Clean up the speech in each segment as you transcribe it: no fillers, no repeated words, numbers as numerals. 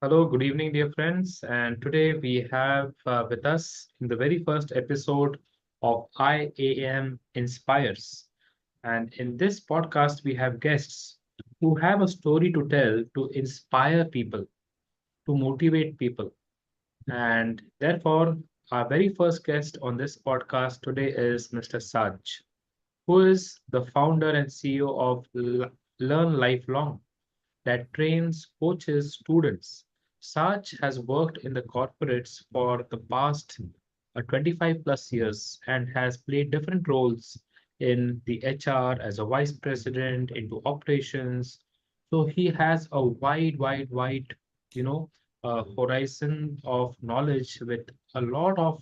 Hello, good evening, dear friends. And today we have with us in the very first episode of IAAM Inspires. And in this podcast, we have guests who have a story to tell to inspire people, to motivate people. And therefore, our very first guest on this podcast today is Mr. Saj, who is the founder and CEO of Learn Lifelong that trains, coaches students. Sach has worked in the corporates for the past 25 plus years and has played different roles in the HR as a vice president, into operations. So he has a wide, you know, horizon of knowledge with a lot of,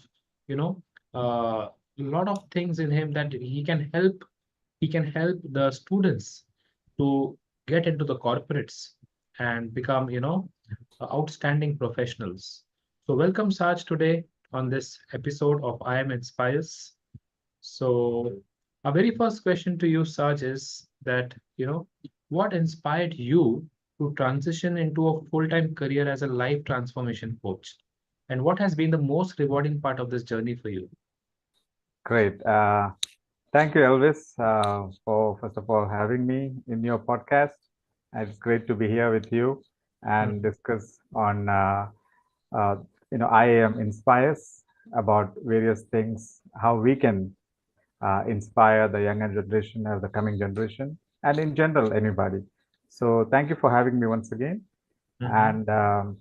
you know, a lot of things in him that he can help the students to get into the corporates and become, outstanding professionals. So welcome, Saj, today on this episode of I Am Inspires. So our very first question to you, Saj, is that, what inspired you to transition into a full-time career as a life transformation coach? And what has been the most rewarding part of this journey for you? Great. Thank you, Elvis, for first of all having me in your podcast. It's great to be here with you and Mhm. discuss on uh, I am inspires about various things, how we can inspire the younger generation or the coming generation, and in general anybody. So thank you for having me once again. Mhm. And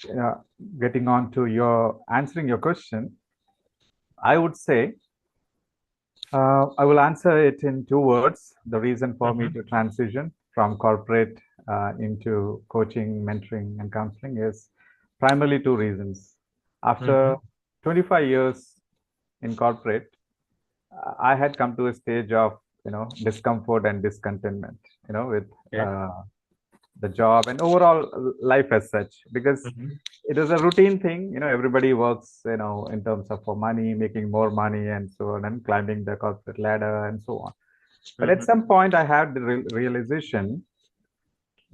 you know, getting on to your answering your question, I would say I will answer it in two words. The reason for me Mhm. to transition from corporate into coaching, mentoring, and counseling is primarily two reasons. After Mhm. 25 years in corporate, I had come to a stage of discomfort and discontentment, with Okay. uh, the job and overall life as such, because Mhm. it is a routine thing. Everybody works, in terms of for money, making more money, and so on, and climbing the corporate ladder and so on. But at Mhm. some point, I had the realization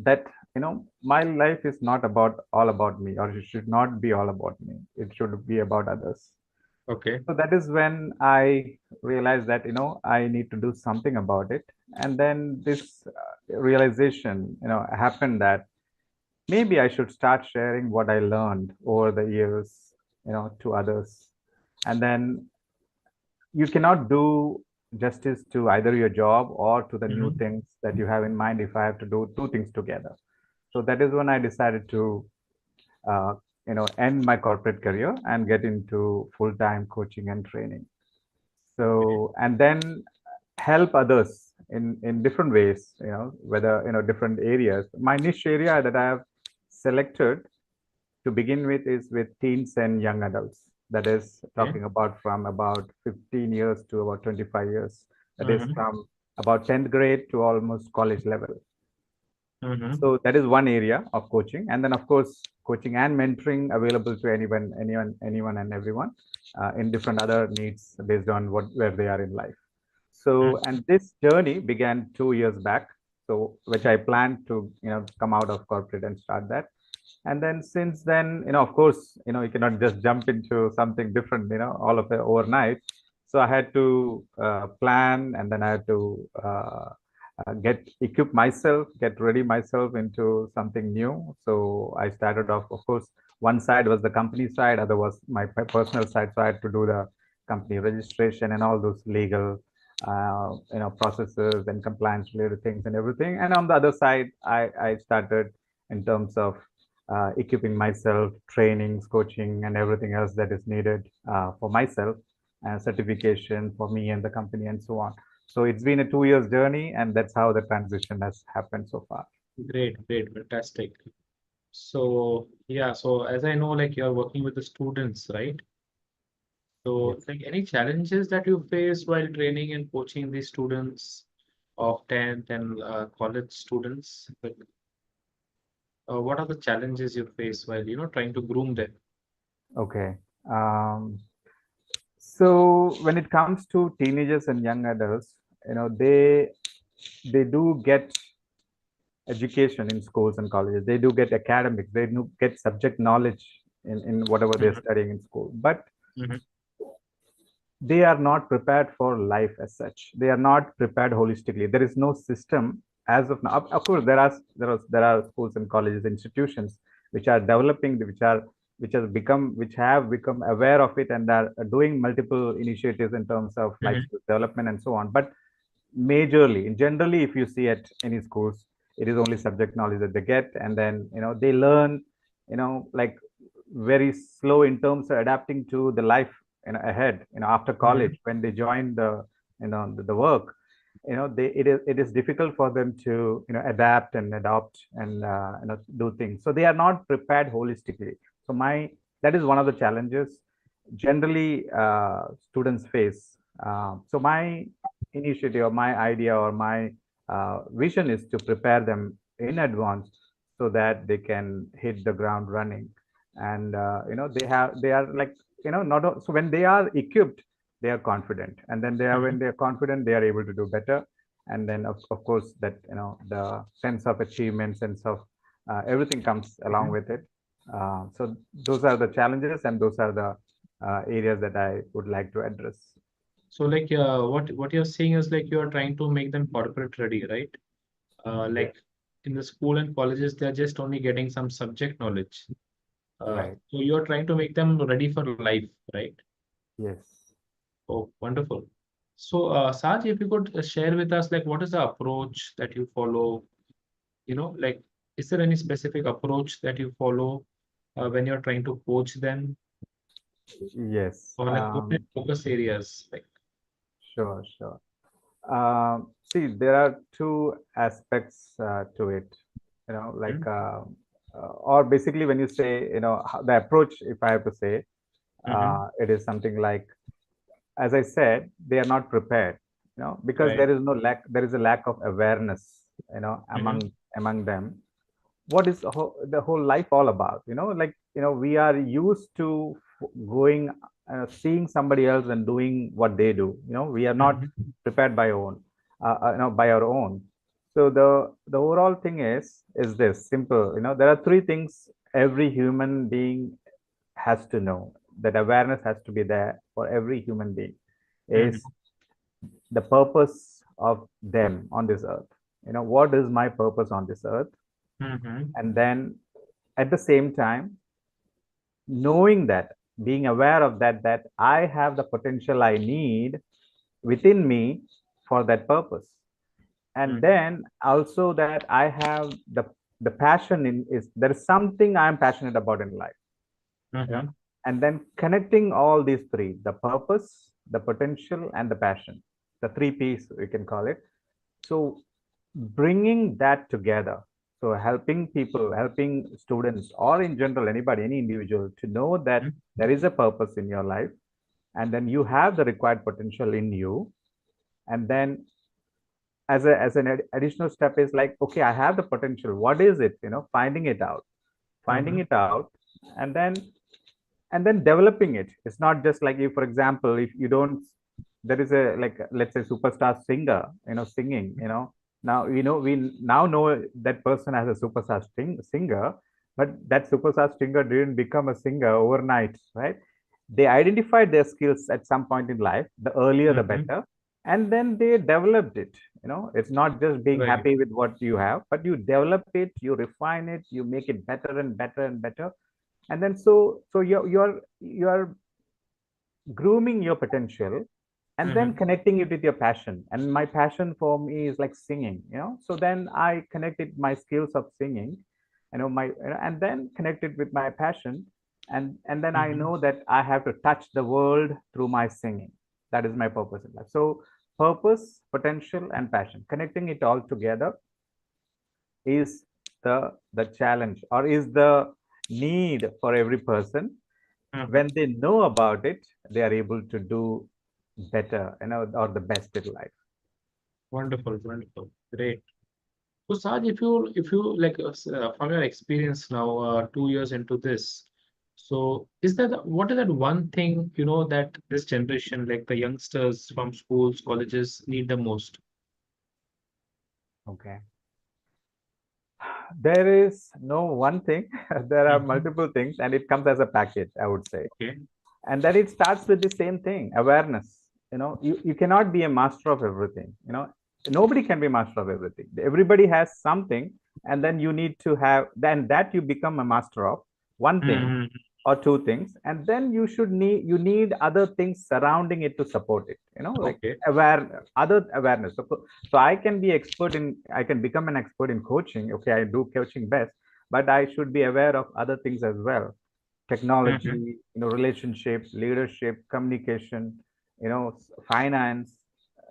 that my life is not about all about me, or it should not be all about me. It should be about others. Okay. So that is when I realized that I need to do something about it. And then this realization happened that maybe I should start sharing what I learned over the years, to others. And then you cannot do justice to either your job or to the new Mhm. things that you have in mind if I have to do two things together. So that is when I decided to, uh, end my corporate career and get into full-time coaching and training. So, and then help others in different ways, whether different areas. My niche area that I have selected to begin with is with teens and young adults. That is Okay. talking about from about 15 years to about 25 years. That is Mhm. from about 10th grade to almost college level. Mhm. So that is one area of coaching. And then of course, coaching and mentoring available to anyone and everyone in different other needs based on where they are in life. So, Mhm. and this journey began 2 years back. So, which I planned to, come out of corporate and start that. And then since then, of course, you cannot just jump into something different, all of it overnight. So I had to plan, and then I had to get equip myself, get ready myself into something new. So I started off, of course, one side was the company side, other was my personal side. So I had to do the company registration and all those legal processes and compliance related things and everything. And on the other side, I started in terms of equipping myself, trainings, coaching, and everything else that is needed for myself, certification for me and the company, and so on. So it's been a 2 years journey, and that's how the transition has happened so far. Great, great, fantastic. So, yeah, so as I know, like you're working with the students, right? So, Yes. like any challenges that you face while training and coaching these students of 10th and college students? Like, what are the challenges you face while, trying to groom them? Okay. Um, so when it comes to teenagers and young adults, they do get education in schools and colleges. They do get academics, they do get subject knowledge in whatever they're Mhm, studying in school, but mhm, they are not prepared for life as such. They are not prepared holistically. There is no system as of now. Of course, there are schools and colleges, institutions which are developing, which have become aware of it and are doing multiple initiatives in terms of life mhm, skill development and so on. But majorly, generally, if you see at any schools, it is only subject knowledge that they get, and then they learn, like very slow in terms of adapting to the life ahead. After college, mhm, when they join the work, it is difficult for them to adapt and adopt and do things. So they are not prepared holistically. So my that is one of the challenges generally students face. So my initiative or my idea or my vision is to prepare them in advance so that they can hit the ground running. And they are like not so when they are equipped, they are confident, and then when mhm. they are confident, they are able to do better. And then of course that the sense of achievement, sense of everything comes along Mhm. with it. So those are the challenges, and those are the areas that I would like to address. So like what you're saying is like you are trying to make them corporate ready, right? Yes. Like in the school and colleges, they're just only getting some subject knowledge. Right. So you're trying to make them ready for life, right? Yes. Oh, wonderful. So, Saj, if you could share with us, like, what is the approach that you follow? Like, is there any specific approach that you follow when you're trying to coach them, Yes. or like what are focus areas? Like, Sure. Sure. See, there are two aspects to it. Like, mm, or basically, when you say, the approach, if I have to say, mm-hmm, it is something like, as I said, they are not prepared. Because right, there is a lack of awareness, mm-hmm, among them. What is the whole life all about? Like, we are used to going, seeing somebody else and doing what they do. We are not mm-hmm, prepared by our own. So the overall thing is this simple. There are three things every human being has to know, that awareness has to be there for every human being, mm-hmm, is the purpose of them on this earth. What is my purpose on this earth? mm-hmm, And then at the same time, knowing that, being aware of that I have the potential I need within me for that purpose. And mm-hmm, then also that I have the passion in is there is something I'm passionate about in life. you know mm-hmm, and then connecting all these three: the purpose, the potential, and the passion, the three P's we can call it. So bringing that together, so helping students, or in general anybody, any individual, to know that there is a purpose in your life, and then you have the required potential in you. And then as an additional step is like, okay, I have the potential, what is it? Finding mm-hmm, it out, and then developing it. It's not just like, you for example, if you don't, there is a, like, let's say, superstar singer, singing. Now we now know that person as a superstar singer, but that superstar singer didn't become a singer overnight, right? They identified their skills at some point in life, the earlier the mm-hmm, better, and then they developed it. It's not just being right. happy with what you have, but you develop it, you refine it, you make it better and better and better. And then so you're grooming your potential, and then Mm-hmm, connecting it with your passion. And my passion for me is like singing. So then I connected my skills of singing, and then connected with my passion. And then I mm-hmm, know that I have to touch the world through my singing. That is my purpose in life. So purpose, potential, and passion, connecting it all together, is the challenge, or is the need for every person. mm-hmm. When they know about it, they are able to do better, or the best in life. Wonderful, wonderful, great. So, Saj, if you like from your experience now, 2 years into this, so is that what is that one thing that this generation, like the youngsters from schools, colleges, need the most? Okay. There is no one thing. There are Hmm. multiple things, and it comes as a package, I would say. Okay. And then it starts with the same thing, awareness. You cannot be a master of everything. Nobody can be master of everything. Everybody has something, and then you need to have, then that you become a master of one thing Hmm. or two things, and then you need other things surrounding it to support it, like Okay. other awareness. So I can become an expert in coaching. Okay, I do coaching best, but I should be aware of other things as well: Hmm. technology, relationships, leadership, communication, finance,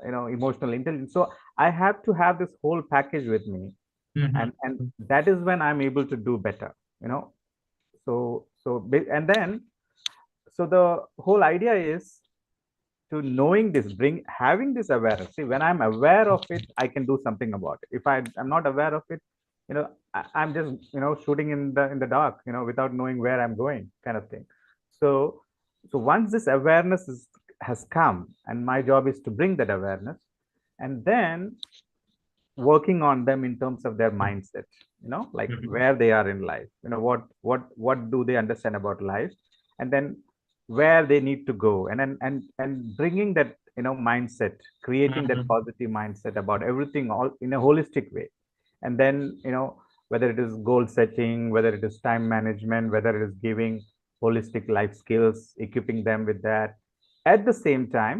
emotional intelligence. So I have to have this whole package with me, and Hmm. that is when I'm able to do better. you know and then, so the whole idea is to knowing this, bring having this awareness. See, when I'm aware of it, I can do something about it. If I'm not aware of it, I'm just shooting in the dark, without knowing where I'm going, kind of thing. So so once this awareness has come, and my job is to bring that awareness, and then working on them in terms of their mindset, like Hmm. where they are in life, what do they understand about life, and then where they need to go, and bringing that mindset, creating that Hmm. positive mindset about everything, all in a holistic way. And then, whether it is goal setting, whether it is time management, whether it is giving holistic life skills, equipping them with that, at the same time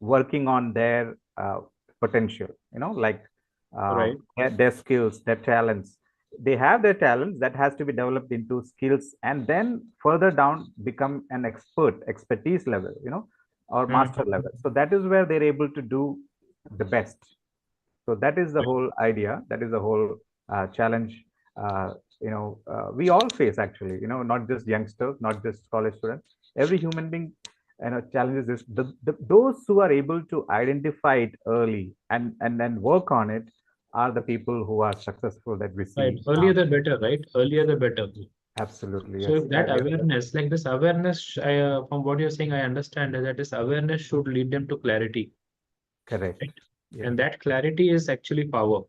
working on their potential, like Right. their skills, their talents. They have their talents that has to be developed into skills, and then further down become an expertise level, or master Hmm. level. So that is where they're able to do the best. So that is the whole idea. That is the whole challenge. We all face, actually. Not just youngsters, not just college students. Every human being, challenges this. Those who are able to identify it early, and then work on it, are the people who are successful that we Right. see. Earlier the better, right? Earlier the better. Absolutely, So yes. if that awareness, like this awareness, from what you're saying, I understand that this awareness should lead them to clarity, Correct. right? Yes. And that clarity is actually power.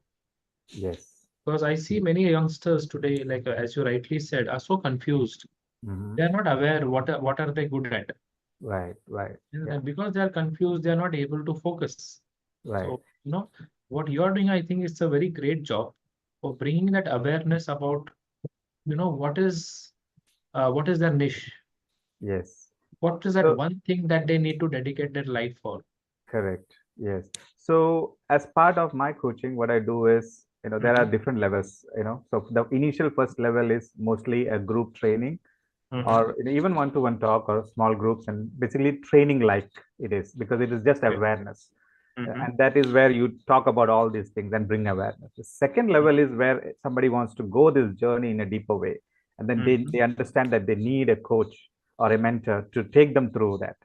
Yes. Because I see many youngsters today, like as you rightly said, are so confused. Hmm. They are not aware what are they good at. Right. Right. Yeah. And because they are confused, they are not able to focus. Right. So, what you are doing, I think it's a very great job for bringing that awareness about, what is their niche? Yes. What is that So one thing that they need to dedicate their life for? correct. Yes. So as part of my coaching, what I do is, there are Hmm. different levels, So the initial first level is mostly a group training, Hmm. or even one-to-one talk, or small groups, and basically training, like it is, because it is just Okay. awareness. Hmm. And that is where you talk about all these things and bring awareness. The second level is where somebody wants to go this journey in a deeper way. And then they Hmm. understand that they need a coach or a mentor to take them through that,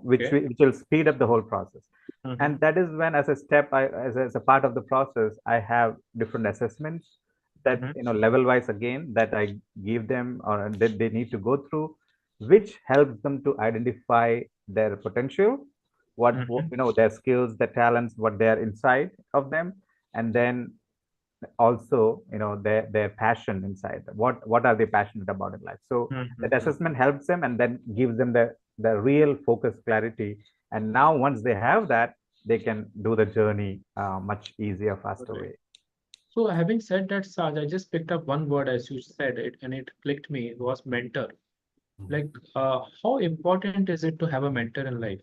which, Okay. which will speed up the whole process. Hmm. And that is when, as a step, as a part of the process, I have different assessments that, Hmm. level wise, again, that I give them, or that they need to go through, which helps them to identify their potential, what Hmm. their skills, their talents, what they are inside of them, and then also, their passion inside. What are they passionate about in life? So that Hmm. assessment helps them, and then gives them the real focus, clarity. And now, once they have that, they can do the journey much easier, faster Right. way. So having said that, Saj, I just picked up one word as you said it, and it clicked me. It was mentor. Like, how important is it to have a mentor in life?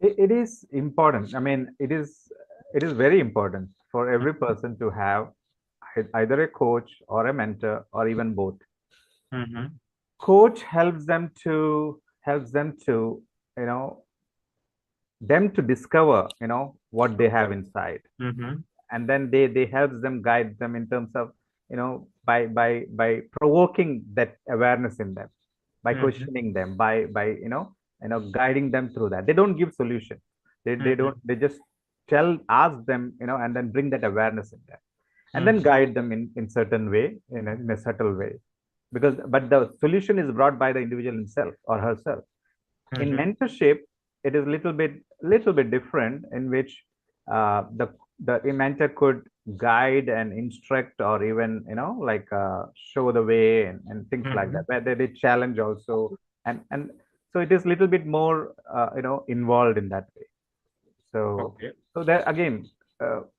It is important. I mean, it is very important for every person to have either a coach or a mentor, or even both. Mm-hmm. Coach helps them to you know them to discover, what they have inside. Mm-hmm. And then they helps them, guide them in terms of, by provoking that awareness in them, by Mm-hmm. questioning them, by guiding them through that. They don't give solution. They Mm-hmm. don't, they just ask them, and then bring that awareness in them, and then Mm-hmm. guide them in certain way, in a subtle way. But the solution is brought by the individual himself or herself. In Mm-hmm. mentorship, it is little bit different, in which the the mentor could guide and instruct, or even like show the way, and things like that, Hmm. where they challenge also. And so it is little bit more involved in that way. So Okay. so there again,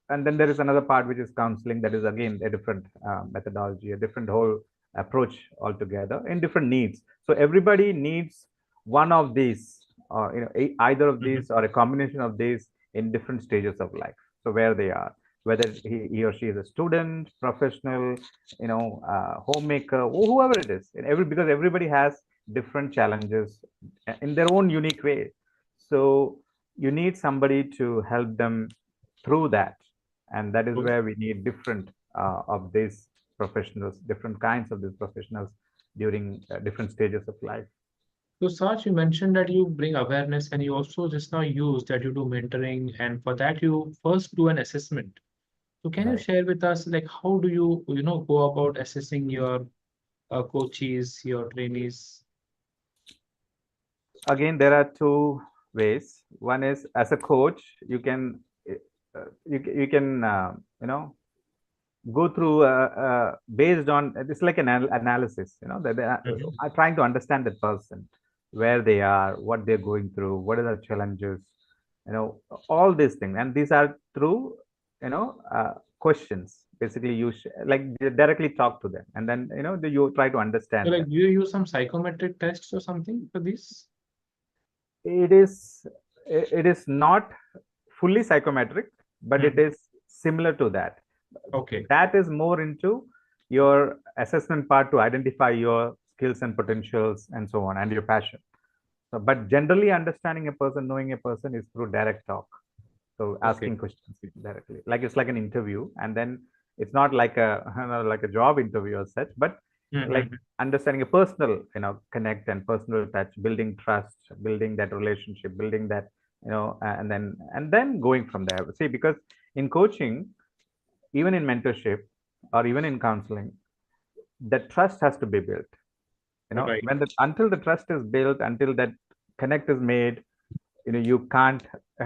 and then there is another part which is counseling, that is again a different methodology, a different whole approach altogether, in different needs. So everybody needs one of these, or either of Hmm. these, or a combination of these, in different stages of life. So where they are, whether he or she is a student, professional, homemaker, or whoever it is, and because everybody has different challenges in their own unique way. So you need somebody to help them through that, and that is Cool. where we need different of these professionals, different kinds of these professionals, during different stages of life. So, Sach, you mentioned that you bring awareness, and you also just now used that you do mentoring, and for that you first do an assessment. So, can you Right. share with us, like, how do you, go about assessing your coaches, your trainees? Again, there are two ways. One is, as a coach, you can you can go through based on, it's like an analysis, that they Hmm. are trying to understand the person, where they are, what they're going through, what are the challenges, you know all these things, and these are through questions. Basically, like you directly talk to them, and then you try to So, understand them. like, do you use some psychometric tests or something for this? it is it is not fully psychometric, but it Mhm. is similar to that. Okay. That is more into your assessment part, to identify your skills and potentials and so on, and your passion. So, but generally, understanding a person, knowing a person, is through direct talk. So Okay. asking questions directly, like it's like an interview, and then it's not like a like a job interview or such, but like Hmm. understanding a personal connect and personal touch, building trust, building that relationship, building that and then going from there. See, because in coaching, even in mentorship, or even in counseling, the trust has to be built. Right. When the until the trust is built, until that connect is made, you can't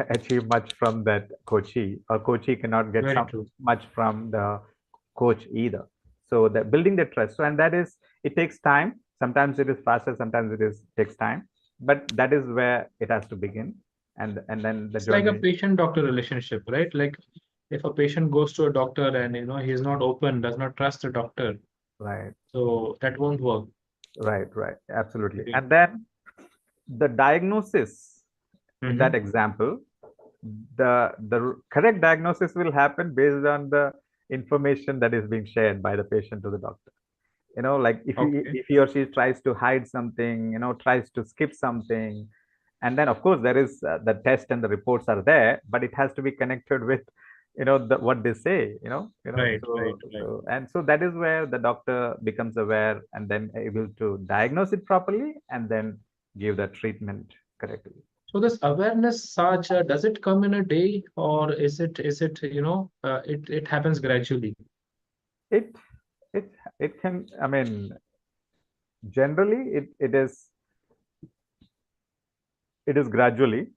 achieve much from that coachee, or coachee cannot get Very some true. much from the coach either. So that building the trust, so, and that is, it takes time. Sometimes it is faster, sometimes it is takes time, but that is where it has to begin, and then the It's like a journey. patient-doctor relationship, right? Like, if a patient goes to a doctor and he's not open, does not trust the doctor, Right, so that won't work. right, absolutely. Great. And then the diagnosis, in that Mm-hmm. example, the correct diagnosis will happen based on the information that is being shared by the patient to the doctor. Like Okay. if he or she tries to hide something, tries to skip something, and then of course there is the test and the reports are there, but it has to be connected with what they say, Right, right, so right. and so that is where the doctor becomes aware, and then able to diagnose it properly, and then give the treatment correctly. So this awareness, Saj, does it come in a day, or is it it happens gradually? it it it can, I mean, generally it is gradually,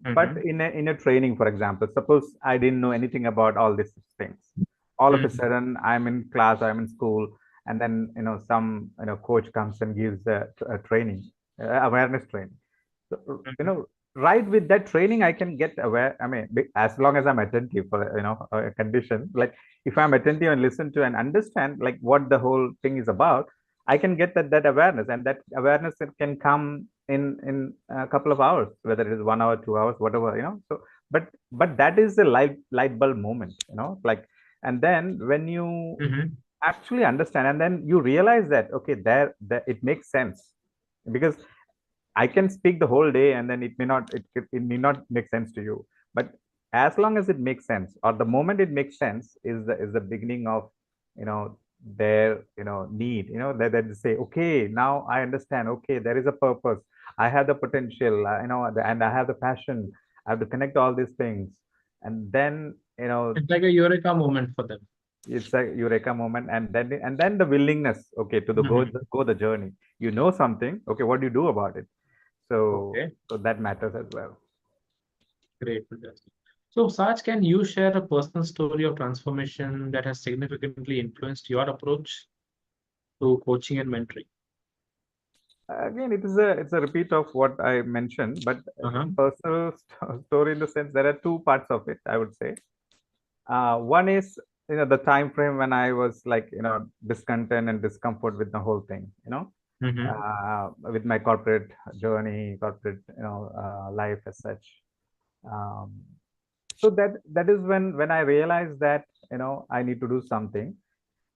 but Mm-hmm. in a training, for example, suppose I didn't know anything about all these things. All of a Mm-hmm. sudden, I'm in class, I'm in school, and then some coach comes and gives a training, awareness training. So, right with that training, I can get aware. I mean, as long as I'm attentive for a condition, like if I'm attentive and listen to and understand like what the whole thing is about, I can get that awareness, and that awareness can come in a couple of hours, whether it is 1 hour, 2 hours, whatever. So, but that is the light bulb moment, like, and then when you Mm-hmm. actually understand, and then you realize that okay, there it makes sense, because I can speak the whole day, and then it may not make sense to you. But as long as it makes sense, or the moment it makes sense, is the beginning of their need. That they say, okay, now I understand. Okay, there is a purpose. I have the potential. And I have the passion. I have to connect all these things, and then It's like a eureka moment for them. it's a eureka moment, and then the willingness, okay, to the go Mhm. go the journey. You know something. Okay, what do you do about it? So Okay, so that matters as well. great. Fantastic. So, Saj, can you share a personal story of transformation that has significantly influenced your approach to coaching and mentoring? Again, it's a repeat of what I mentioned, but Uh-huh. personal story in the sense there are two parts of it, I would say. One is the time frame when I was like discontent and discomfort with the whole thing, Mm-hmm. with my corporate journey, corporate life as such. Um, so that is when I realized that I need to do something.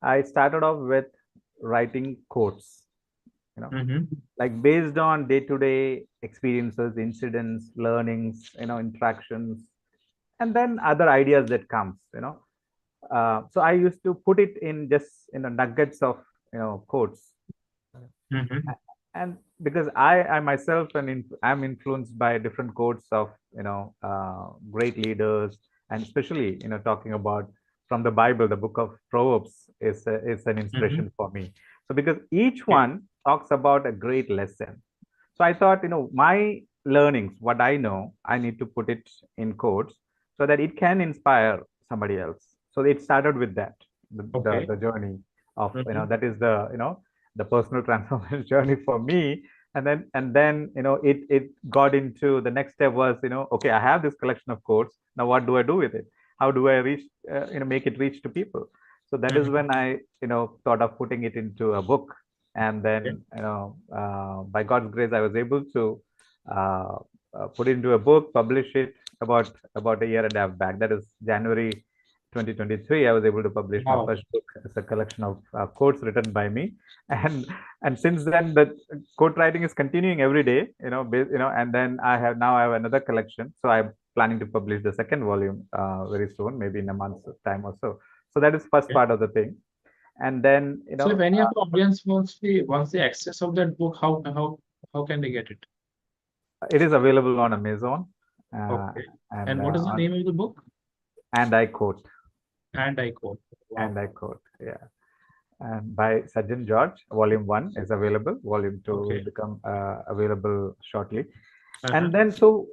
I started off with writing quotes, you know, Mm-hmm. like based on day-to-day experiences, incidents, learnings, interactions, and then other ideas that comes. So I used to put it in just nuggets of quotes, Mm-hmm. and because I myself I'm influenced by different quotes of great leaders, and especially talking about from the Bible, the book of Proverbs is an Mm-hmm. inspiration for me. So because each Okay. one talks about a great lesson, so I thought, my learnings, what I know, I need to put it in quotes so that it can inspire somebody else. So it started with that, Okay. the journey of, Mm-hmm. that is the personal transformation journey for me. And then, it got into the next step was, okay, I have this collection of quotes. Now, what do I do with it? How do I reach, make it reach to people? So that is Mm-hmm. when I, thought of putting it into a book, and Okay. then by God's grace I was able to uh, put it into a book, publish it about a year and a half back. That is January 2023. I was able to publish my Wow. first book as a collection of quotes written by me, and since then the quote writing is continuing every day. And then I have another collection, so I'm planning to publish the second volume very soon, maybe in a month's time or so. So that is first Okay. part of the thing. And then So if any of the audience wants the access of that book, how can they get it? it is available on Amazon, uh, Okay. and And what is the name of the book? and I quote, And I quote. and Wow. I quote, yeah. And by Sajjan George, Volume One is available. Volume Two will Okay. become available shortly. Uh-huh. And then so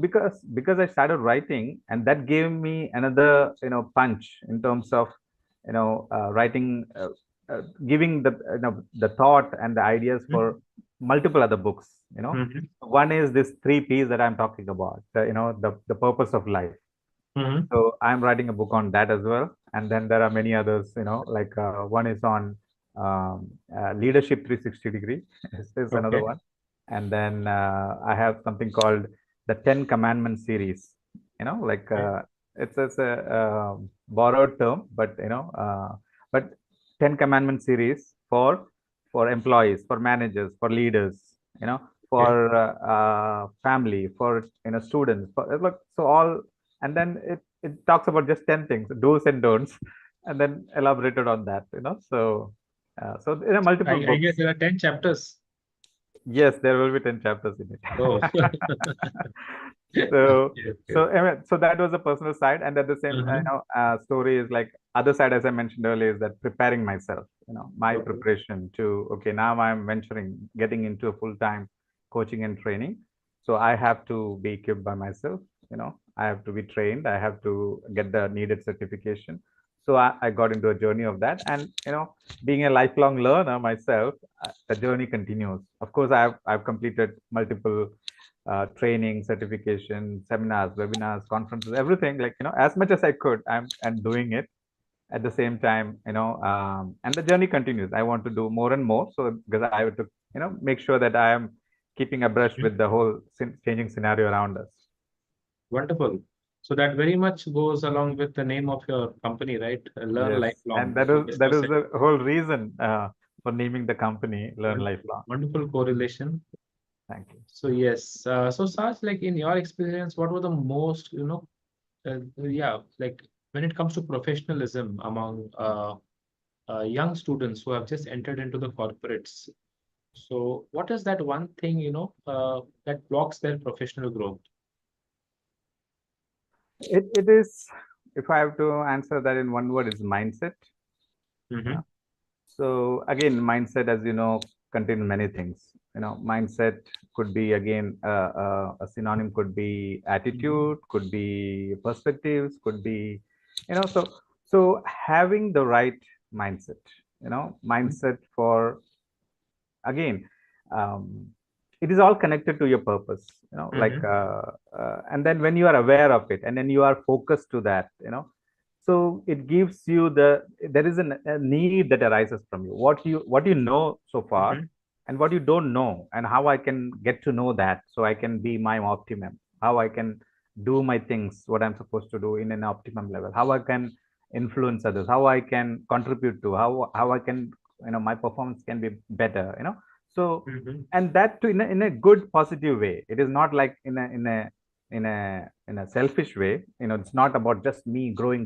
because I started writing, and that gave me another punch in terms of writing, giving the thought and the ideas for multiple other books. Mm-hmm. One is this three P's that I'm talking about. The purpose of life. Mm-hmm. So I'm writing a book on that as well. And then there are many others, like one is on leadership 360 degree is another Okay. one. And then I have something called the 10 Commandments series, like Okay. it's a borrowed term, but 10 Commandment series for employees, for managers, for leaders, Okay. for family, for students, look, so all. And then it talks about just 10 things, do's and don'ts, and then elaborated on that, so there are multiple I guess books. there are 10 chapters. Yes, there will be 10 chapters in Oh. it. so Okay. Okay. so so that was the personal side, and at the same Mm-hmm. story is like other side, as I mentioned earlier, is that preparing myself, my Okay. preparation to, okay, now I'm venturing, getting into a full-time coaching and training. So I have to be equipped by myself, I have to be trained, I have to get the needed certification. So I got into a journey of that, and being a lifelong learner myself, the journey continues. Of course, I've completed multiple training, certification, seminars, webinars, conferences, everything. Like as much as I could, I'm doing it at the same time. And the journey continues. I want to do more and more. So because I have to make sure that I am keeping abreast Mhm. with the whole changing scenario around us. Wonderful. So that very much goes along with the name of your company, right? Learn Yes, lifelong, and like we that discussed is it. the whole reason for naming the company Learn Wonderful, Lifelong. wonderful correlation. Thank you. So yes, so Saj, like in your experience, what were the most, yeah, like when it comes to professionalism among young students who have just entered into the corporates. So what is that one thing, that blocks their professional growth? It is, if I have to answer that in one word, is mindset. Mm-hmm. Yeah. So again, mindset, as you know, contain many things. Mindset could be again a synonym could be Mhm. attitude, could be perspectives, could be so having the right mindset. Mindset for again um, it is all connected to your purpose, like Mhm. and then when you are aware of it and then you are focused to that, so it gives you there is a need that arises from you, what you know so far Mhm. and what you don't know, and how I can get to know that so I can be my optimum, how I can do my things what I'm supposed to do in an optimum level, how I can influence others, how I can contribute to how I can, my performance can be better, so Mhm. and that too in a good positive way. It is not like in a selfish way. It's not about just me growing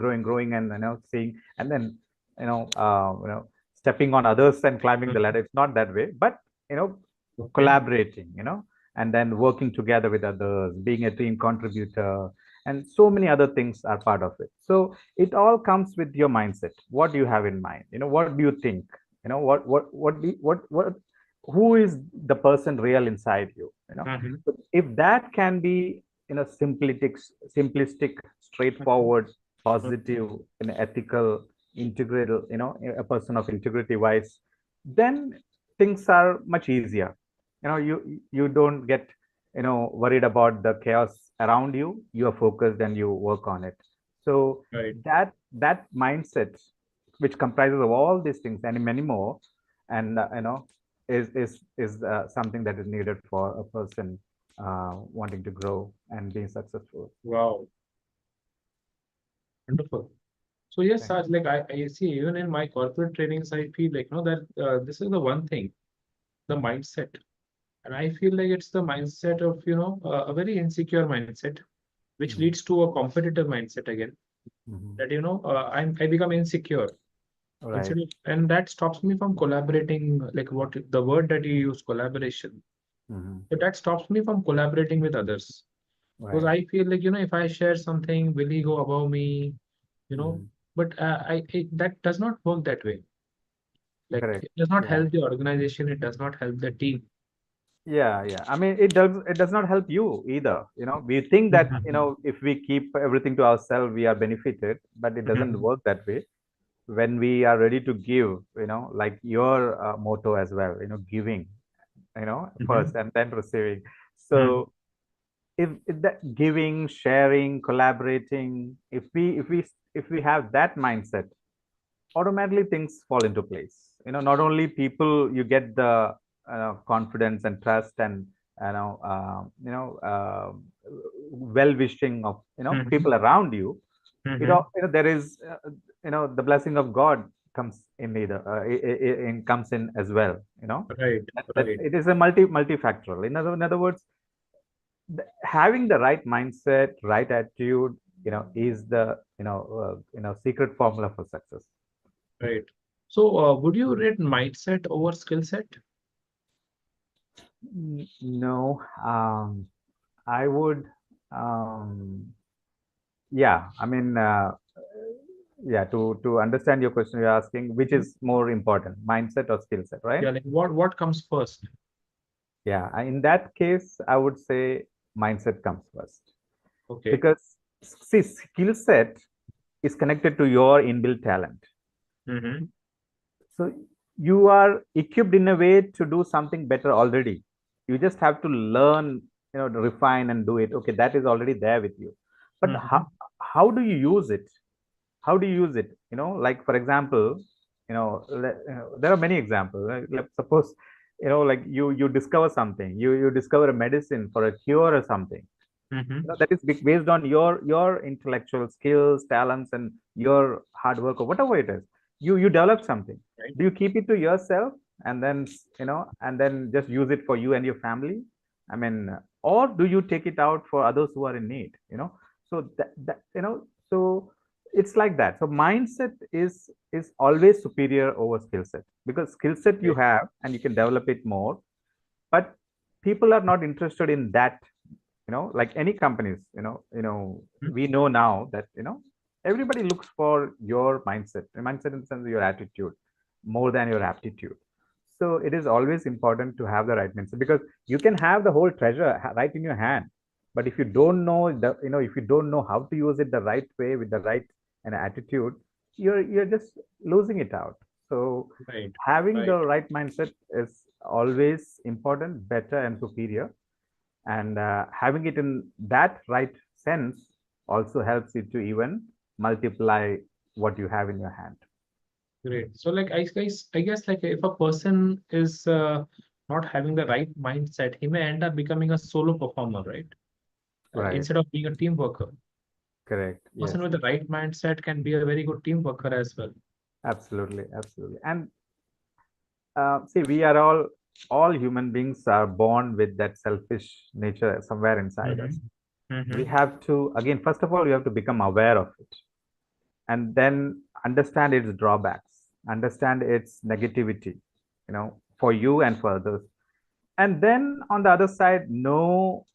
and seeing and then stepping on others and climbing the Mhm. ladder. It's not that way, but you know Okay. collaborating, and then working together with others, being a team contributor, and so many other things are part of it. So it all comes with your mindset. What do you have in mind? What do you think? What who is the person real inside you? Mhm. So if that can be simplistic, Mhm. straightforward, Mhm. positive, ethical, integral, a person of integrity wise, then things are much easier. You don't get worried about the chaos around you. You are focused and you work on it. So Right. that mindset, which comprises of all these things and many more, and is something that is needed for a person wanting to grow and being successful. Wow. Wonderful. So yes, Thank Raj, like I see even in my corporate trainings, I feel like that this is the one thing, the mindset. And I feel like it's the mindset of, a very insecure mindset, which you. leads to a competitive mindset again. Mhm. That, I become insecure Right. instead of, and that stops me from collaborating, like what the word that you use, collaboration. Mhm. So that stops me from collaborating with others. Because Right. I feel like, if I share something, will he go above me? You know, Mhm. but that does not work that way. Like Correct. it does not Yeah. help the organization, it does not help the team. Yeah, yeah. I mean, it does not help you either. We think that, Mhm. if we keep everything to ourselves, we are benefited, but it doesn't Mhm. work that way. When we are ready to give, like your motto as well, giving, first Mhm. and then receiving. Mhm. So if that giving, sharing, collaborating, if we have that mindset, automatically things fall into place. Not only people, you get the confidence and trust and well wishing of Mhm. people around you. Mhm. There is the blessing of God comes in either comes in as well. Right, That right, it is a multifactorial. In other words, having the right mindset, right attitude, is the secret formula for success. right. So, would you rate mindset over skill set? No, I would, um, yeah, I mean, yeah, to understand your question, you're asking which Mhm. is more important, mindset or skill set, right? Yeah, like what comes first? Yeah, in that case, I would say mindset comes first Okay. because see, skill set is connected to your inbuilt talent. Mm-hmm. So you are equipped in a way to do something better already. You just have to learn, to refine and do it. Okay, that is already there with you. But Mm-hmm. how do you use it? How do you use it? Like for example, there are many examples. Like suppose, like you discover something, you discover a medicine for a cure or something, Mm-hmm. that is based on your intellectual skills, talents, and your hard work or whatever it is. You develop something. Right. Do you keep it to yourself and then and then just use it for you and your family? I mean, or do you take it out for others who are in need? So so it's like that. So mindset is always superior over skill set, because skill set you Right. have and you can develop it more, but people are not interested in that. Like any companies, Mhm. we know now that everybody looks for your mindset in the sense of your attitude more than your aptitude. So it is always important to have the right mindset, because you can have the whole treasure right in your hand, but if you don't know if you don't know how to use it the right way with the right attitude, you're just losing it out. So Right, having the right. right mindset is always important, better, and superior. And having it in that right sense also helps you to even multiply what you have in your hand. Great. So like I guess like if a person is not having the right mindset, he may end up becoming a solo performer, right? Right. Instead of being a team worker. Correct. Person Yes. with the right mindset can be a very good team worker as well. Absolutely. Absolutely. And see, we are all human beings are born with that selfish nature somewhere inside us. Mm-hmm. We Mm-hmm. have to, again, first of all, we have to become aware of it, and then understand its drawbacks, understand its negativity, for you and for others. And then on the other side, know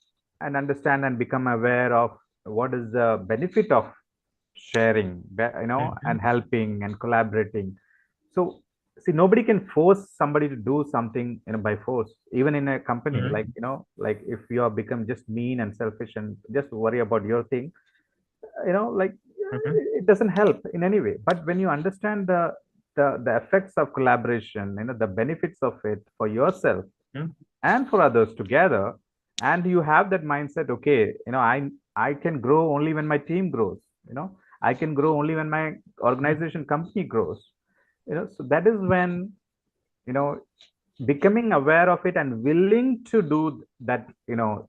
and understand and become aware of what is the benefit of sharing, Mm-hmm. and helping and collaborating. So see, nobody can force somebody to do something, by force, even in a company. Mm-hmm. Like, like if you are become just mean and selfish and just worry about your thing, like, Mm-hmm. it doesn't help in any way. But when you understand the effects of collaboration, the benefits of it for yourself Mm-hmm. and for others together, and you have that mindset, okay, I can grow only when my team grows, I can grow only when my organization company grows, so that is when, you know becoming aware of it and willing to do that,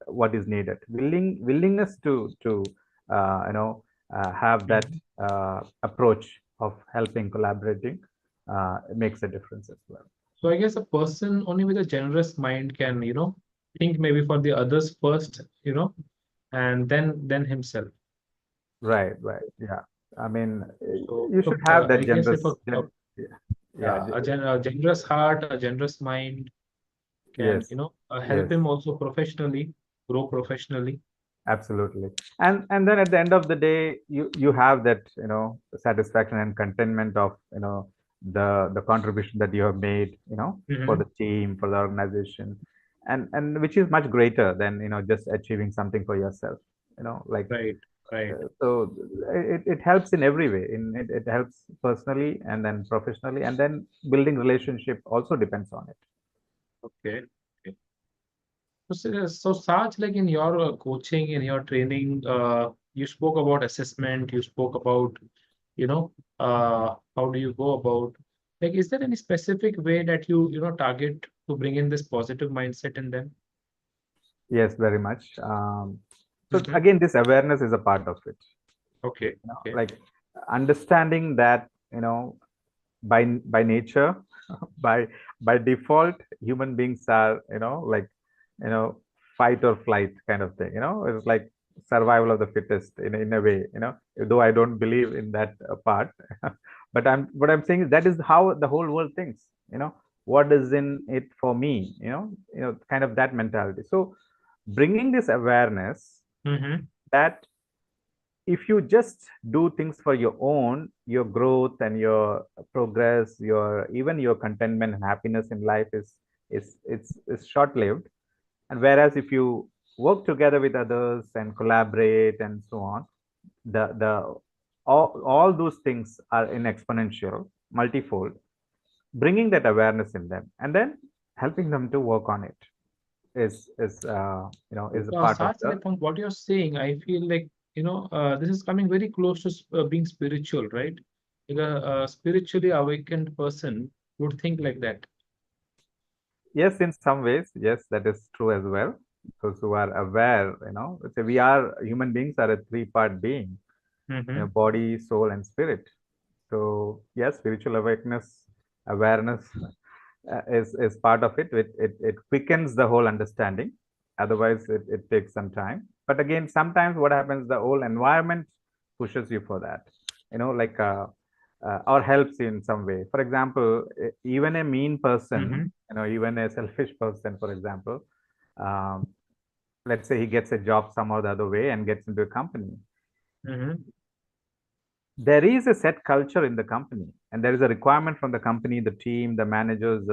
what is needed, willingness to have that Mm-hmm. approach of helping, collaborating, makes a difference as well. So I guess a person only with a generous mind can, think maybe for the others first, and then himself. Right, right, yeah. I mean, So, you should have I that guess if yeah, yeah, a generous heart, a generous mind can, yes, help yes. him also professionally, grow professionally. Absolutely. And then at the end of the day, you have that, satisfaction and contentment of, the contribution that you have made, for Hmm. the team, for the organization, and which is much greater than, just achieving something for yourself, like, Right, right. so it helps in every way. It helps personally and then professionally, and then building relationship also depends on it. Okay. Okay. So Saj, like in your coaching, in your training, you spoke about assessment, you spoke about, how do you go about, like, is there any specific way that you target to bring in this positive mindset in them? Yes, very much. So Hmm. again, this awareness is a part of it. Okay, okay. Like understanding that, by nature, by default, human beings are, like, you know fight or flight kind of thing. It's like survival of the fittest in a way, though I don't believe in that part. But what I'm saying is that is how the whole world thinks. What is in it for me, kind of that mentality. So bringing this awareness Mm-hmm. that if you just do things for your own, your growth and your progress, your even your contentment and happiness in life is short lived. And whereas if you work together with others and collaborate and so on, the all those things are in exponential, multifold. Bringing that awareness in them and then helping them to work on it is a part of Saj, the. like from what you're saying, I feel like, this is coming very close to being spiritual, right? Like a spiritually awakened person would think like that. Yes, in some ways, yes, that is true as well. Those who are aware, so we are human beings are a three-part being, Mm-hmm. body, soul, and spirit. So yes, spiritual awareness is part of it. It quickens the whole understanding. Otherwise, it takes some time. But again, sometimes what happens, the whole environment pushes you for that. Like, or helps you in some way. For example, even a mean Mm-hmm. person, even a selfish person, for example, um, let's say he gets a job somehow the other way and gets into a company. Mm-hmm. There is a set culture in the company. and there is a requirement from the company, the team, the managers,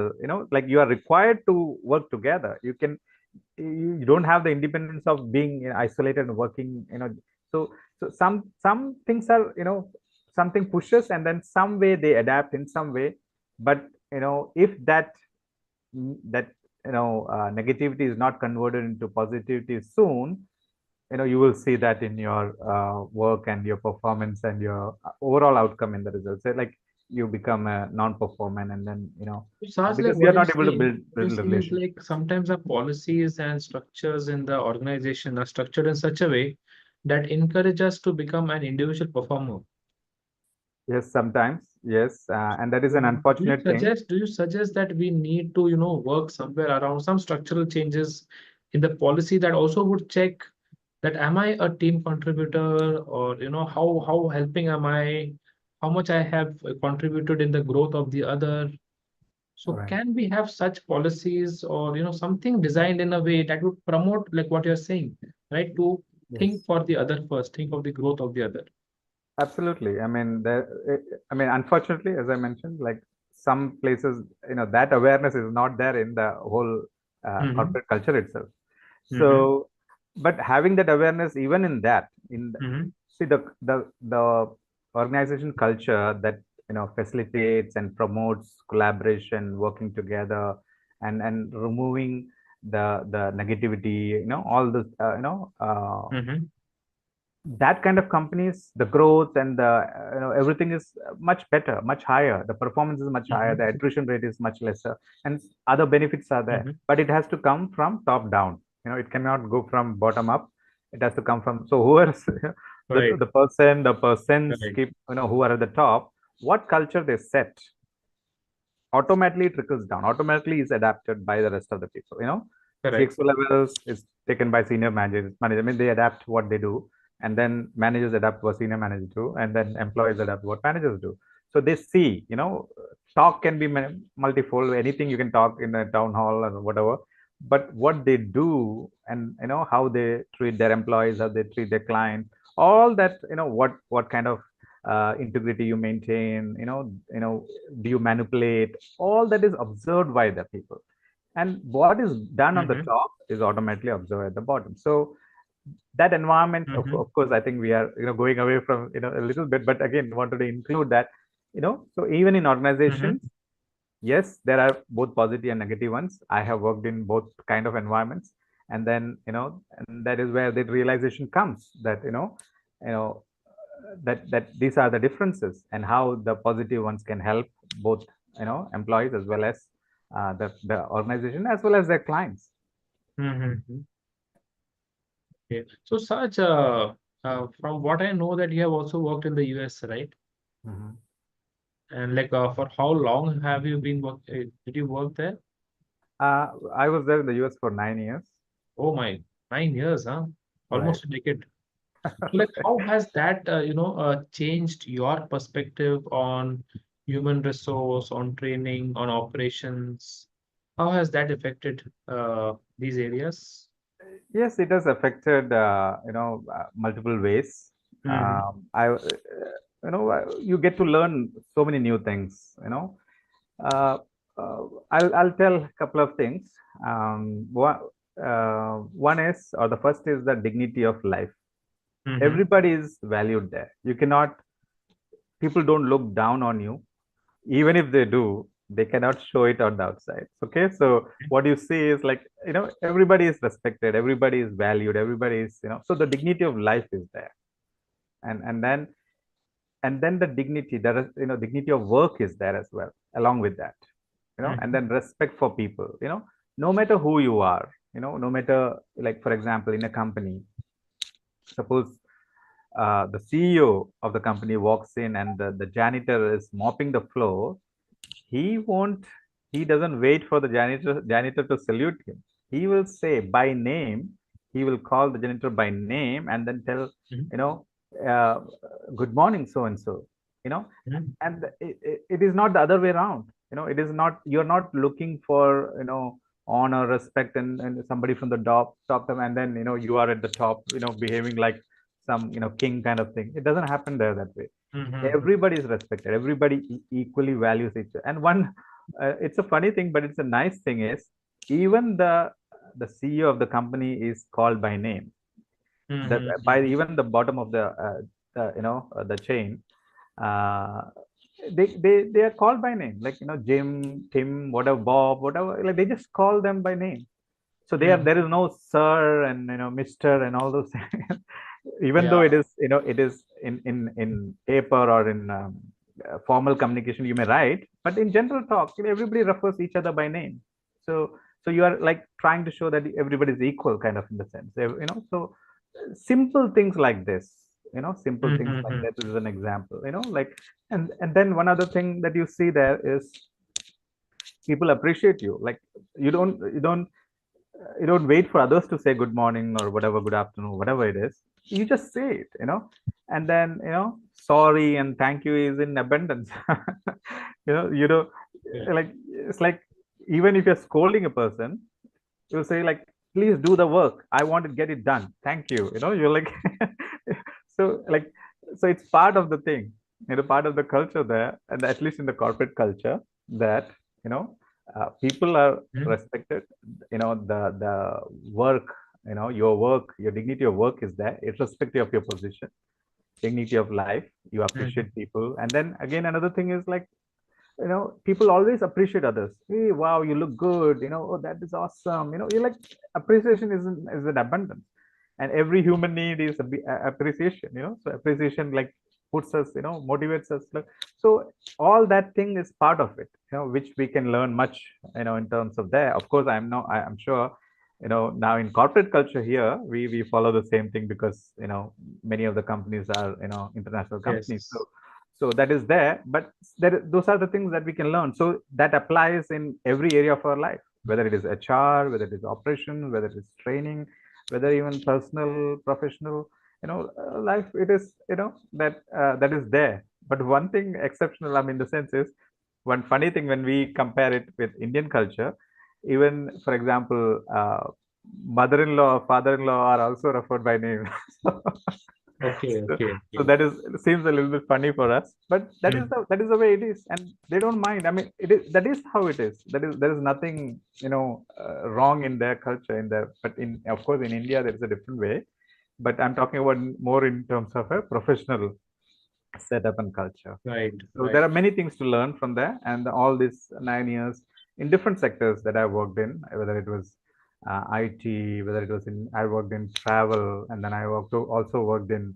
like you are required to work together. You don't have the independence of being isolated and working, so some things are, something pushes, and then some way they adapt in some way. But if that negativity is not converted into positivity soon, you will see that in your work and your performance and your overall outcome in the results. So, like, you become a non-performer, and then Sarge, like because you're what not able to build you're a saying is relation. like sometimes our policies and structures in the organization are structured in such a way that encourage us to become an individual performer. Yes, sometimes, yes, and that is an unfortunate thing. Do you suggest that we need to, work somewhere around some structural changes in the policy that also would check that am I a team contributor, or how helping am I, how much I have contributed in the growth of the other. So Right. can we have such policies, or something designed in a way that would promote like what you're saying, right? To think Yes. for the other first, think of the growth of the other. Absolutely. Unfortunately, as I mentioned, like some places, that awareness is not there in the whole Mm-hmm. corporate culture itself. Mm-hmm. So, but having that awareness, even in that, Mm-hmm. see the organization culture that facilitates and promotes collaboration, working together, and removing the negativity, all this, Mm-hmm. that kind of companies, the growth and the everything is much better, much higher. The performance is much higher, Mm-hmm. the attrition rate is much lesser, and other benefits are there. Mm-hmm. But it has to come from top down. It cannot go from bottom up. It has to come from, so whoever's Right. the persons Right. keep, who are at the top, what culture they set, automatically trickles down, automatically is adapted by the rest of the people. Correct. CXO levels is taken by senior managers. I mean, they adapt what they do, and then managers adapt what senior managers do, and then employees adapt what managers do. So they see, talk can be multifold. Anything you can talk in a town hall or whatever, but what they do, and how they treat their employees, how they treat their clients, all that, what kind of integrity you maintain, do you manipulate, all that is observed by the people, and what is done on the Mm-hmm. top is automatically observed at the bottom. So that environment, Mm-hmm. of course, I think we are going away from a little bit, but again wanted to include that, so even in Mm-hmm. organizations, yes, there are both positive and negative ones. I have worked in both kind of environments, and then and that is where the realization comes that you know that these are the differences, and how the positive ones can help both employees, as well as the organization, as well as their clients. Mm-hmm. Okay. So Saj, from what I know that you have also worked in the US, right? Mhm. And like for how long have you been did you work there? I was there in the US for 9 years. Oh my, 9 years, huh? Right. Almost a decade. So like how has that changed your perspective on human resource, on training, on operations? How has that affected these areas? Yes, it has affected multiple ways. Mm-hmm. You get to learn so many new things. Uh, I'll tell a couple of things. One is, or the first is, the dignity of life. Mm-hmm. Everybody is valued there. You cannot, people don't look down on you. Even if they do, they cannot show it on the outside. Okay. So what you see is, like, everybody is respected, everybody is valued, everybody is, so the dignity of life is there. And then the dignity, there is, dignity of work is there as well, along with that. And Mm-hmm. then respect for people, no matter who you are, no matter, like, for example, in a company, suppose the CEO of the company walks in, and the janitor is mopping the floor. He won't he doesn't wait for the janitor to salute him. He will say by name, he will call the janitor by name, and then tell, Mm-hmm. you know uh, good morning, so and so. you know Mm-hmm. and it is not the other way around. It is not, you're not looking for, honor, respect, and somebody from the top them, and then you are at the top, behaving like some king kind of thing. It doesn't happen there that way. Mm-hmm. Everybody is respected, everybody equally values each other. And one it's a funny thing, but it's a nice thing is, even the CEO of the company is called by name, the by Mm-hmm. even the bottom of the chain. uh, they are called by name, like, Jim, Tim, whatever, Bob, whatever, like they just call them by name. So there is no sir and, Mr. and all those things. Even though Yeah. it is in paper or in formal communication you may write, but in general talk, everybody refers each other by name. So you are like trying to show that everybody is equal, kind of, in the sense, so simple things like this, simple things like Mm-hmm. that is an example, like. And then one other thing that you see there is, people appreciate you, like, you don't wait for others to say good morning or whatever, good afternoon, whatever it is. You just say it, and then, sorry and thank you is in abundance. You know, Yeah. like, it's like, even if you're scolding a person, you'll say, like, please do the work, I want to get it done, thank you, you're like. So, like, so it's part of the thing, part of the culture there, and at least in the corporate culture, that, you know people are Mm-hmm. respected. The work, your work, your dignity of work is there, irrespective of your position, dignity of life. You Mm-hmm. appreciate people. And then again, another thing is, like, people always appreciate others. Hey, wow, you look good, oh, that is awesome, you like, appreciation is an abundance. And every human need is appreciation, so appreciation, like, puts us, motivates us, like. So all that thing is part of it, which we can learn much, in terms of there. Of course, I'm sure, now in corporate culture here, we follow the same thing, because, many of the companies are, international companies. Yes. So that is there, but those are the things that we can learn. So that applies in every area of our life, whether it is HR, whether it is operation, whether it is training, whether even personal, professional, life. It is, that is there. But one thing exceptional, I mean, the sense is, one funny thing when we compare it with Indian culture, even, for example, mother-in-law, father-in-law are also referred by name. So, Okay. so, Okay. so Okay. that is seems a little bit funny for us, but that is Mm-hmm. the way it is, and they don't mind. I mean, that is how it is. There is nothing, wrong in their culture, in their. But in of course in India there is a different way. But I'm talking about more in terms of a professional setup and culture. Right. So there Right. are many things to learn from there, and all these 9 years in different sectors that I worked in, whether it was IT, whether it was in I worked in travel, and then also worked in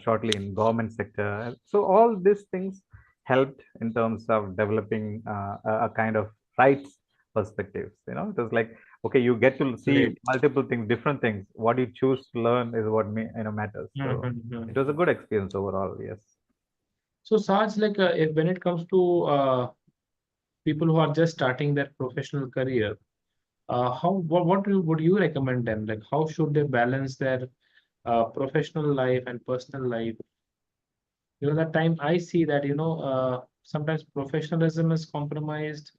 shortly in government sector. So all these things helped in terms of developing a kind of rights perspectives. It was like, okay, you get to see Great. multiple things, different things. What you choose to learn is what matters. So Mm-hmm. it was a good experience overall. Yes. So, Saj, like, if when it comes to people who are just starting their professional career, how would you recommend them? Like, how should they balance their professional life and personal life? That time I see that, sometimes professionalism is compromised.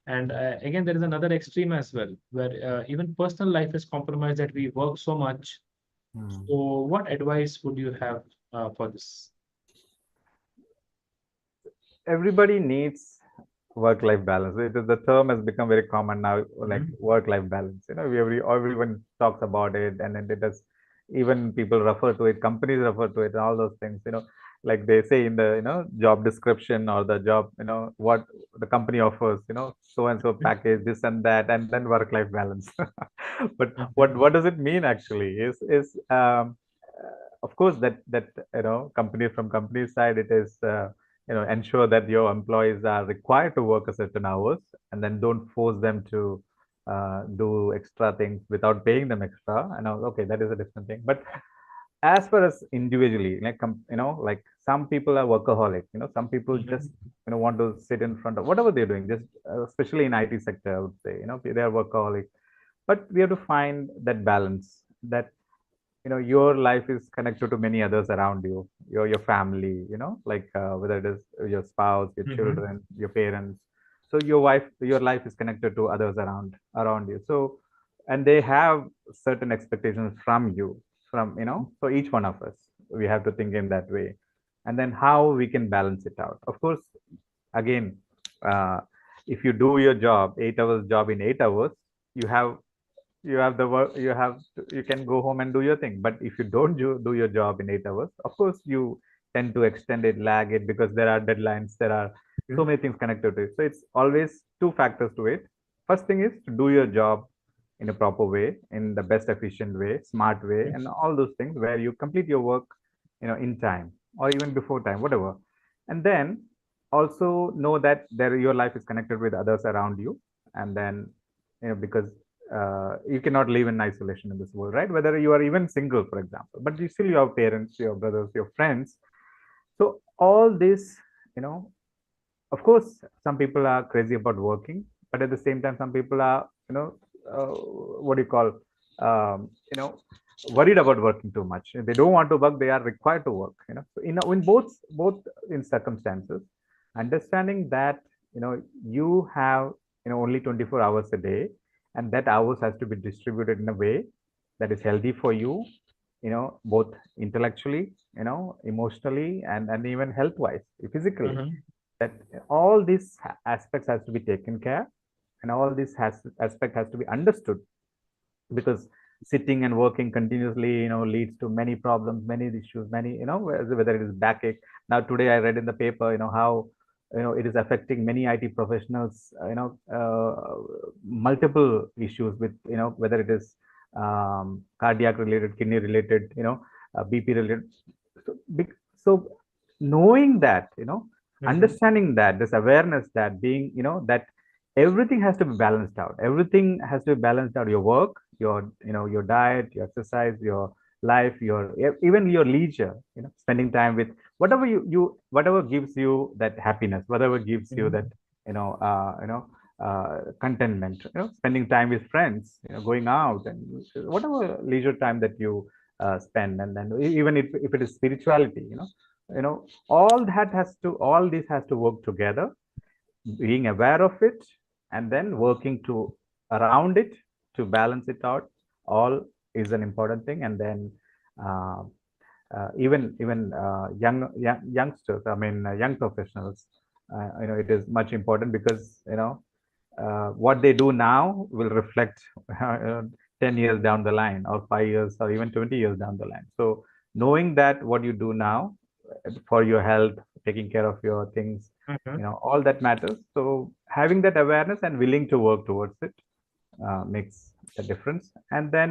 And again, there is another extreme as well, where even personal life is compromised, that we work so much. Hmm. So, what advice would you have for this? Everybody needs work-life balance. The term has become very common now, like Mhm. work-life balance. Everyone talks about it, and then it does. Even people refer to it, companies refer to it, and all those things. Like they say in the job description or the job, what the company offers. So and so package, this and that, and then work-life balance. But what Mhm. what does it mean actually? Is of course that company, from company side, it is. Ensure that your employees are required to work a certain hours, and then don't force them to do extra things without paying them extra. And okay, that is a different thing. But as far as individually, like, like, some people are workaholic. Some people just Mhm. want to sit in front of whatever they're doing, just especially in IT sector, I would say, they are workaholic. But we have to find that balance, that your life is connected to many others around you, your family, like, whether it is your spouse, your Mhm. children, your parents. So your life is connected to others around you. So, and they have certain expectations from you, from, so each one of us, we have to think in that way. and then how we can balance it out. Of course, again, uh, if you do your job 8 hours job in 8 hours, you have the work, you can go home and do your thing. But if you don't do your job in 8 hours, of course you tend to extend it, lag it, because there are deadlines, there are so Mhm. many things connected to it. So it's always two factors to it. First thing is to do your job in a proper way, in the best efficient way, smart way, and all those things where you complete your work, in time or even before time, whatever. And then also know that there your life is connected with others around you. And then, because you cannot live in isolation in this world, right? Whether you are even single, for example, but you still you have parents, your brothers, your friends. So all this, you know, of course, some people are crazy about working, but at the same time, some people are, what do you call, you know, worried about working too much. They don't want to work; they are required to work. So in both in circumstances, understanding that you have only 24 hours a day, and that hours has to be distributed in a way that is healthy for you. Both intellectually, emotionally, and even health wise, physically, Mhm. that all these aspects has to be taken care, and all this aspect has to be understood, because sitting and working continuously leads to many problems, many issues, many, whether it is backache. Now today I read in the paper how it is affecting many IT professionals, multiple issues with, whether it is cardiac related, kidney related, BP related. So knowing that, Mhm. understanding that, this awareness, that being, that everything has to be balanced out, everything has to be balanced out, your work, your diet, your exercise, your life, even your leisure, spending time with whatever whatever gives you that happiness, whatever gives you that Mhm. contentment, spending time with friends, going out, and whatever leisure time that you spend. And then even if it is spirituality, all this has to work together, being aware of it, and then working to around it to balance it out, all is an important thing. And then uh, even youngsters, I mean, young professionals, it is much important, because what they do now will reflect uh, 10 years down the line, or 5 years, or even 20 years down the line. So knowing that what you do now for your health, taking care of your things, Mhm. all that matters. So having that awareness and willing to work towards it makes a difference, and then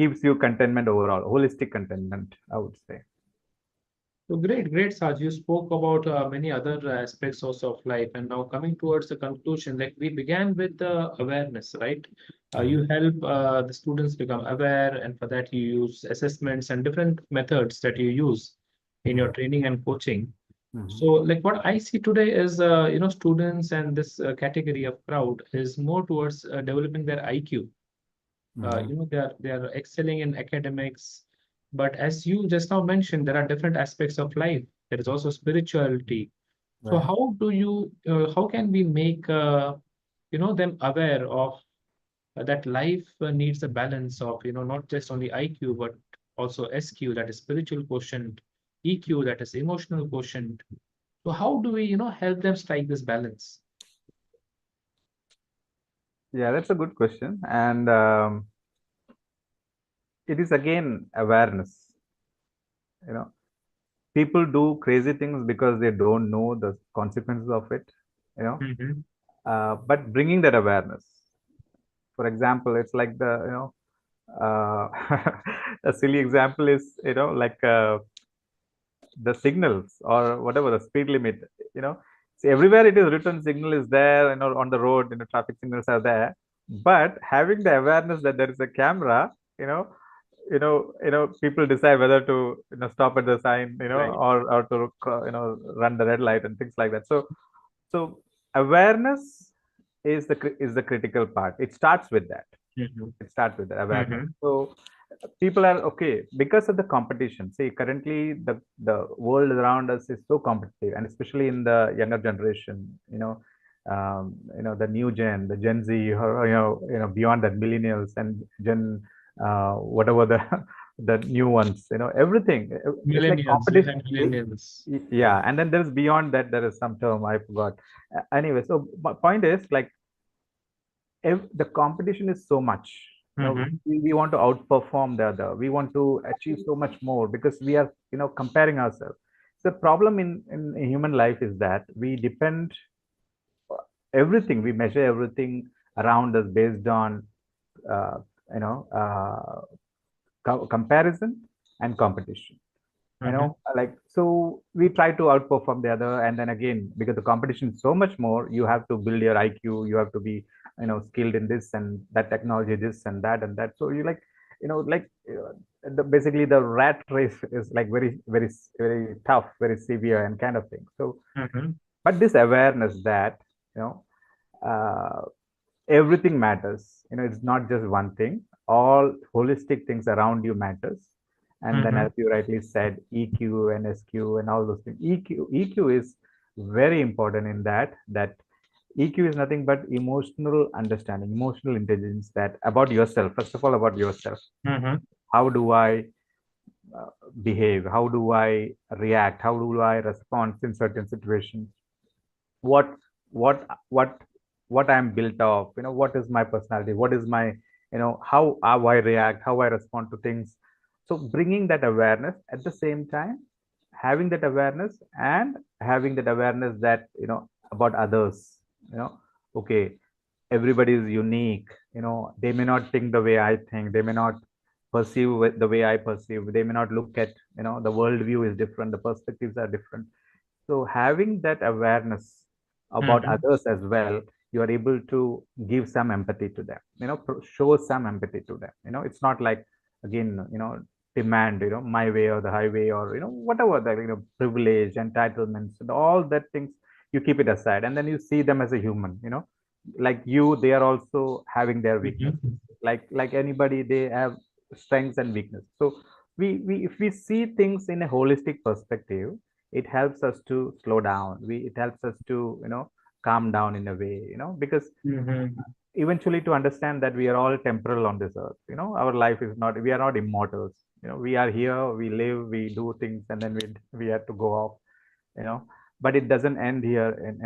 gives you contentment overall, holistic contentment, I would say. So great, great, Saj. You spoke about many other aspects also of life, and now coming towards the conclusion, like we began with the awareness, right? You Mhm. help the students become aware, and for that you use assessments and different methods that you use in your training and coaching. So, Mhm. like what I see today is, students and this category of crowd is more towards developing their IQ. Mhm. They are excelling in academics, but as you just now mentioned, there are different aspects of life. There is also spirituality. So Right. how can we make them aware of that life needs a balance of not just only IQ but also SQ, that is spiritual quotient, EQ, that is emotional quotient. So how do we help them strike this balance? Yeah, that's a good question. And it is again awareness. You know, people do crazy things because they don't know the consequences of it. You know, Mm-hmm. but bringing that awareness. For example, it's like uh, a silly example is, like the signals, or whatever the speed limit. You know, see, everywhere it is written, signal is there, on the road, traffic signals are there. But having the awareness that there is a camera, you know people decide whether to stop at the sign, Right. or to run the red light and things like that. So awareness is the critical part. It starts with that. Mm-hmm. It starts with the awareness. Mm-hmm. So people are okay because of the competition. See, currently the world around us is so competitive, and especially in the younger generation, the new the Gen Z, or beyond that, millennials and Gen, whatever the the new ones, everything. It's like Millennials, you competition. had millennials. Yeah, and then there's beyond that, there is some term I forgot. Anyway, so my point is like, the competition is so much. Mm-hmm. We want to outperform the other. We want to achieve so much more because we are, comparing ourselves. The problem in human life is that we depend everything. We measure everything around us based on, uh, you know, uh, comparison and competition. Mm-hmm. Like, so we try to outperform the other, and then again, because the competition is so much more, you have to build your IQ. You have to be, skilled in this and that technology, this and that. So you like, like, basically the rat race is like very, very, very tough, very severe and kind of thing. So, Mm-hmm. but this awareness that, you know uh, everything matters. It's not just one thing. All holistic things around you matters. And then, Mm-hmm. as you rightly said, EQ and SQ and all those things. EQ is very important in that EQ is nothing but emotional understanding, emotional intelligence, that about yourself. First of all, about yourself. Mm-hmm. How do I uh, behave? How do I react? How do I respond in certain situations? what what what what I'm built of, what is my personality, what is my, how I react, how I respond to things. So bringing that awareness, at the same time having that awareness, and having that awareness that, about others. Okay, everybody is unique. They may not think the way I think, they may not perceive the way I perceive, they may not look at, the worldview is different, the perspectives are different. So having that awareness about Mm-hmm. others as well, you are able to give some empathy to them, show some empathy to them. It's not like, again, demand, my way or the highway, or, whatever the, privilege, entitlements, and all that things, you keep it aside. And then you see them as a human, like you, they are also having their weaknesses. Mm-hmm. Like anybody, they have strengths and weaknesses. So we if we see things in a holistic perspective, it helps us to slow down. It helps us to, calm down in a way, because Mm-hmm. eventually, to understand that we are all temporal on this earth. Our life is not, we are not immortals. We are here, we live, we do things, and then we have to go off. you know but it doesn't end here. And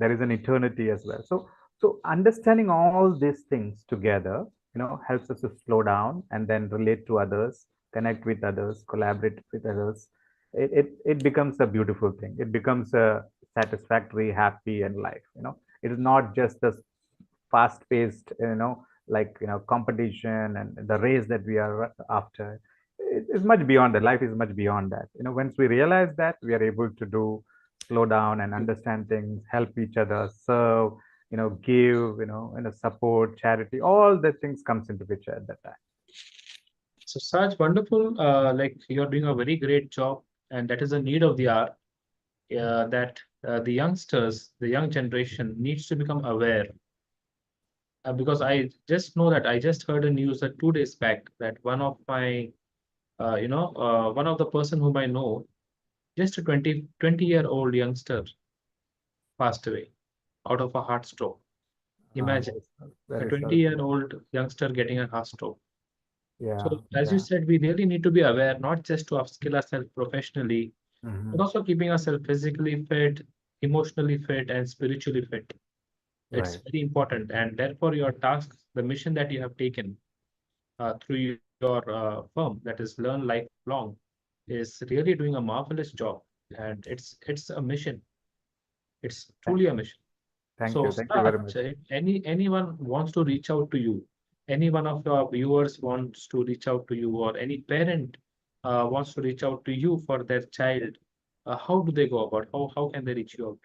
there is an eternity as well. So understanding all these things together, helps us to slow down and then relate to others, connect with others, collaborate with others. It becomes a beautiful thing. It becomes a satisfactory, happy and life. It is not just the fast paced, like, competition and the race that we are after. It's much beyond that. Life is much beyond that. Once we realize that, we are able to do slow down and understand things, help each other, serve, give, support, charity, all the things comes into picture at that time. So such wonderful, like you're doing a very great job, and that is a need of the hour. That the youngsters, the young generation, needs to become aware. Because I just know that I just heard a news that 2 days back that one of my, one of the person whom I know, just a 20-year-old youngster passed away out of a heart stroke. Imagine Very, a very sorry. 20-year-old youngster getting a heart stroke. So, Yeah, as you yeah. said, we really need to be aware, not just to upskill ourselves professionally, but Hmm. also keeping ourselves physically fit, emotionally fit, and spiritually fit. It's Right. very important. And therefore, your task, the mission that you have taken through your firm, that is Learn Lifelong, is really doing a marvelous job. And it's a mission. It's Th- truly a mission. Thank So, you. Thank you very much. Saj, if anyone wants to reach out to you, any one of your viewers wants to reach out to you, or any parent wants to reach out to you for their child, how do they go about? How can they reach you out?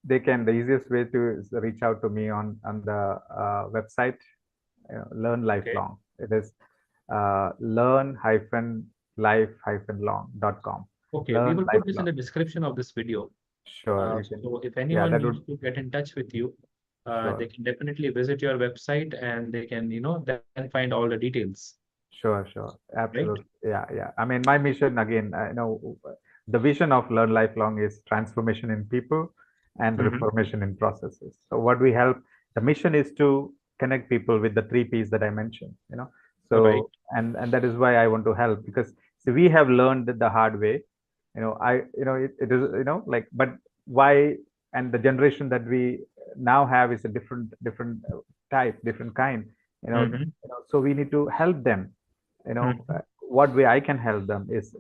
They can, the easiest way to is reach out to me on the website, Learn Okay. Lifelong. It is learn-life-long.com. Okay, we Learn will put this in Lifelong. the description of this video. Sure, you can. So if Yeah, anyone that needs would. to get in touch with you, they Sure, can definitely visit your website and they can, then find all the details, sure. right? Absolutely. Yeah, yeah. I mean, my mission again, the vision of Learn Lifelong is transformation in people and Mm-hmm. reformation in processes. So what we help, the mission is to connect people with the three P's that I mentioned. Right. So, and that is why I want to help, because see, we have learned it the hard way. It is, like, but why? And the generation that we now have is a different type, different kind. Mm-hmm. So we need to help them. Mm-hmm. What way I can help them is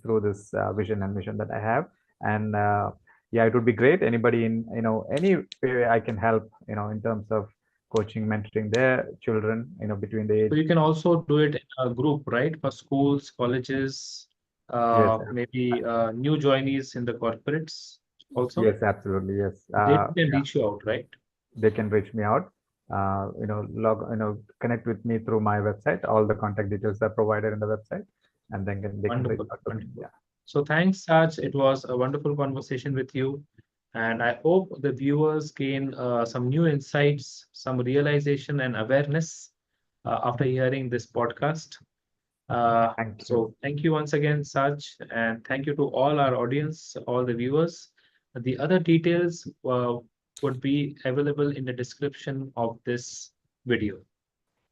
through this vision and mission that I have. And yeah, it would be great. Anybody in, any way I can help, in terms of coaching, mentoring their children, between the So age. you can also do it in a group, right? For schools, colleges, Yes, maybe new joinees in the corporates also. yes, absolutely, yes. They can Yeah, reach you out, right? they can reach me out. Connect with me through my website. All the contact details are provided in the website, and then they can reach Wonderful, out to me. wonderful. Yeah. So thanks, Saj. It was a wonderful conversation with you. And I hope the viewers gain some new insights, some realization and awareness after hearing this podcast. Thank you. So thank you once again, Saj, and thank you to all our audience, all the viewers. The other details would be available in the description of this video. So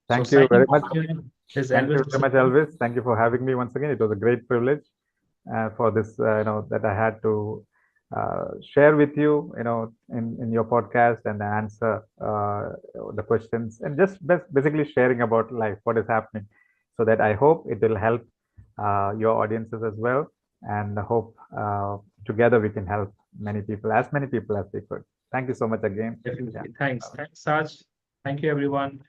Thank you very signing much. off here is Thank Elvis you very much, D'Silva. Elvis. Thank you for having me once again. It was a great privilege for this, that I had to share with you, in your podcast, and answer the questions, and just basically sharing about life, what is happening, so that I hope it will help your audiences as well, and I hope together we can help many people as we could. Thank you so much again. Yeah. Definitely. Thanks. Thanks, Saj. Thank you, everyone.